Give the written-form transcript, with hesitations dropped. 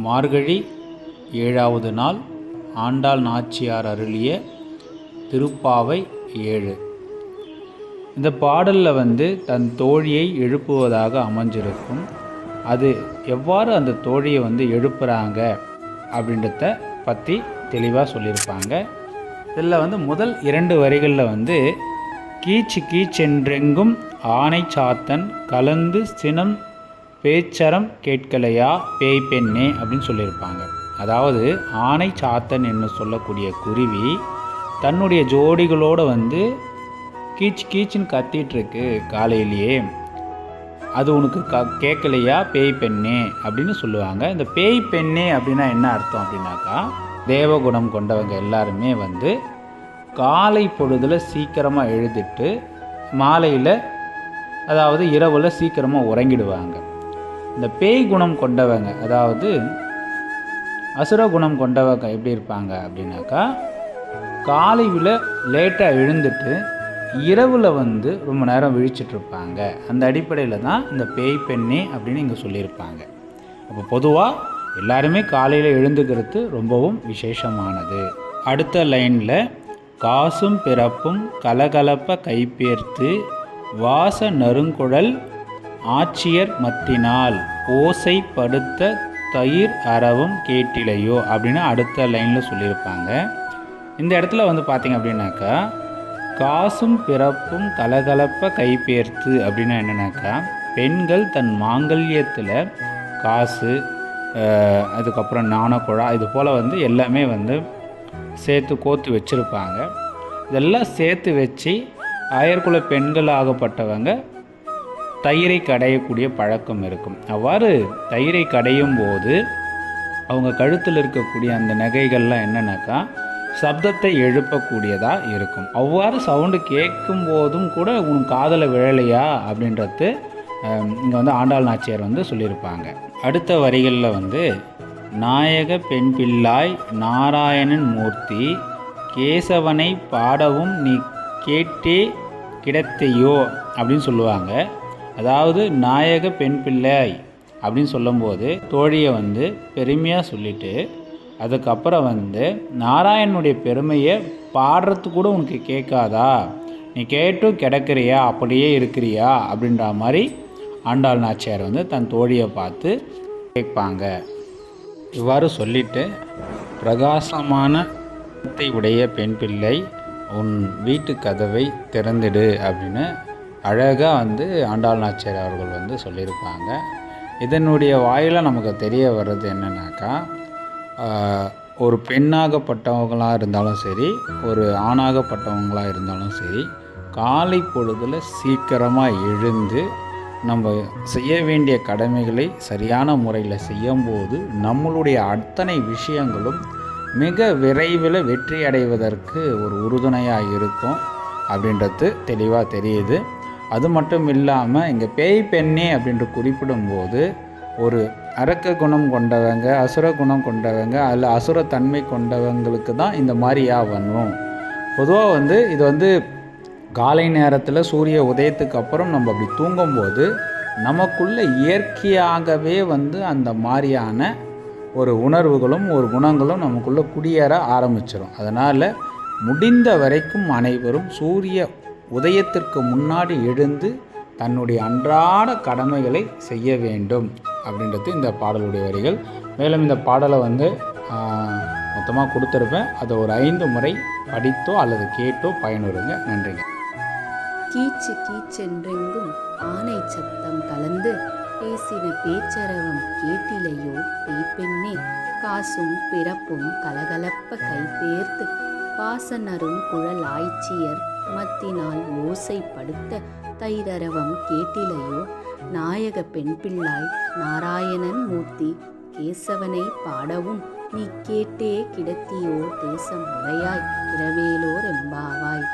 மார்கழி 7வது நாள் ஆண்டாள் நாச்சியார் அருளிய திருப்பாவை 7. இந்த பாடலில் தன் தோழியை எழுப்புவதாக அமைஞ்சிருக்கும். அது எவ்வாறு அந்த தோழியை எழுப்புகிறாங்க அப்படின்றத பற்றி தெளிவாக சொல்லியிருப்பாங்க. இதில் முதல் 2 வரிகளில் கீச்சு கீச்சென்றெங்கும் ஆனை சாத்தன் கலந்து சினம் பேச்சரம் கேட்கலையா பேய் பெண்ணே அப்படின்னு சொல்லியிருப்பாங்க. அதாவது ஆனை சாத்தன் என்று சொல்லக்கூடிய குருவி தன்னுடைய ஜோடிகளோடு கீச்சு கீச்சுன்னு கத்திகிட்ருக்கு காலையிலேயே, அது உனக்கு கேட்கலையா பேய் பெண்ணே அப்படின்னு சொல்லுவாங்க. இந்த பேய் பெண்ணே அப்படின்னா என்ன அர்த்தம் அப்படின்னாக்கா, தேவகுணம் கொண்டவங்க எல்லாருமே காலை பொழுதில் சீக்கிரமாக எழுதிட்டு மாலையில் அதாவது இரவில் சீக்கிரமாக உறங்கிடுவாங்க. இந்த பேய் குணம் கொண்டவங்க அதாவது அசுர குணம் கொண்டவங்க எப்படி இருப்பாங்க அப்படின்னாக்கா, காலையில் லேட்டாக எழுந்துட்டு இரவில் ரொம்ப நேரம் விழிச்சிட்ருப்பாங்க. அந்த அடிப்படையில் தான் இந்த பேய் பெண்ணே அப்படின்னு இங்கே சொல்லியிருப்பாங்க. அப்போ பொதுவாக எல்லாருமே காலையில் எழுந்துக்கிறது ரொம்பவும் விசேஷமானது. அடுத்த லைனில் காசும் பிறப்பும் கலகலப்ப கைப்பேர்த்து வாச நறுங்குழல் ஆட்சியர் மத்தினால் ஓசை படுத்த தயிர் அறவும் கேட்டிலையோ அப்படின்னு அடுத்த லைனில் சொல்லியிருப்பாங்க. இந்த இடத்துல பார்த்திங்க அப்படின்னாக்கா, காசும் பிறப்பும் கலகலப்ப கைப்பேர்த்து அப்படின்னா என்னன்னாக்கா, பெண்கள் தன் மாங்கல்யத்தில் காசு அதுக்கப்புறம் நாணக்குழா இது போல் எல்லாமே சேர்த்து கோத்து வச்சுருப்பாங்க. இதெல்லாம் சேர்த்து வச்சு ஆயர்குல பெண்கள் ஆகப்பட்டவங்க தயிரை கடையக்கூடிய பழக்கம் இருக்கும். அவ்வாறு தயிரை கடையும் போது அவங்க கழுத்தில் இருக்கக்கூடிய அந்த நகைகள்லாம் என்னன்னாக்கா சப்தத்தை எழுப்பக்கூடியதாக இருக்கும். அவ்வாறு சவுண்டு கேட்கும் போதும் கூட உன் காதில் விழலையா அப்படின்றது இங்கே ஆண்டாள் நாச்சியார் சொல்லியிருப்பாங்க. அடுத்த வரிகளில் நாயக பெண் பிள்ளாய் நாராயணன் மூர்த்தி கேசவனை பாடவும் நீ கேட்டே கிடைத்தையோ அப்படின்னு சொல்லுவாங்க. அதாவது நாயக பெண் பிள்ளை அப்படின்னு சொல்லும்போது தோழியை பெருமையாக சொல்லிவிட்டு அதுக்கப்புறம் நாராயணனுடைய பெருமையை பாடுறது கூட உனக்கு கேட்காதா, நீ கேட்டும் கிடக்கிறியா அப்படியே இருக்கிறியா அப்படின்ற மாதிரி ஆண்டாள் நாச்சியார் தன் தோழியை பார்த்து கேட்பாங்க. இவ்வாறு சொல்லிவிட்டு பிரகாசமான உடைய பெண் பிள்ளை உன் வீட்டு கதவை திறந்துடு அப்படின்னு அழகாக ஆண்டாள் நாச்சியார் அவர்கள் சொல்லியிருப்பாங்க. இதனுடைய வாயிலாக நமக்கு தெரிய வர்றது என்னன்னாக்கா, ஒரு பெண்ணாகப்பட்டவங்களாக இருந்தாலும் சரி, ஒரு ஆணாகப்பட்டவங்களாக இருந்தாலும் சரி, காலை பொழுதில் சீக்கிரமாக எழுந்து நம்ம செய்ய வேண்டிய கடமைகளை சரியான முறையில் செய்யும்போது நம்மளுடைய அத்தனை விஷயங்களும் மிக விரைவில் வெற்றி அடைவதற்கு ஒரு உறுதுணையாக இருக்கும் அப்படின்றது தெளிவாக தெரியுது. அது மட்டும் இல்லாமல் இங்கே பேய் பெண்ணே அப்படின்று குறிப்பிடும்போது ஒரு அரக்க குணம் கொண்டவங்க அசுர குணம் கொண்டவங்க அதில் அசுரத்தன்மை கொண்டவங்களுக்கு தான் இந்த மாதிரியா வரும். பொதுவாக இது காலை நேரத்தில் சூரிய உதயத்துக்கு அப்புறம் நம்ம அப்படி தூங்கும்போது நமக்குள்ள இயற்கையாகவே அந்த மாதிரியான ஒரு உணர்வுகளும் ஒரு குணங்களும் நமக்குள்ளே குடியேற ஆரம்பிச்சிடும். அதனால் முடிந்த வரைக்கும் அனைவரும் சூரிய உதயத்திற்கு முன்னாடி எழுந்து தன்னுடைய அன்றாட கடமைகளை செய்ய வேண்டும் அப்படின்றது இந்த பாடலுடைய வரிகள். மேலும் இந்த பாடலை மொத்தமாக கொடுத்துருப்பேன். அதை ஒரு 5 முறை படித்தோ அல்லது கேட்டோ பயனுறுங்க. நன்றிங்க. கீச்சு கீச்சென்றெங்கும் ஆனை சத்தம் கலந்து பேசின பேச்சரவம் கேட்டிலையோ பேய்ப்பெண்ணே காசும் பிறப்பும் கலகலப்ப கைப்பேர்த்து வாசனரும் குழல் ஆய்ச்சியர் மத்தினால் ஓசை படுத்த தைரரவம் கேட்டிலையோ நாயக பெண் பிள்ளாய் நாராயணன் மூர்த்தி கேசவனை பாடவும் நீ கேட்டே கிடத்தியோ தேசம் உடையாய் இரவேலோர் எம்பாவாய்.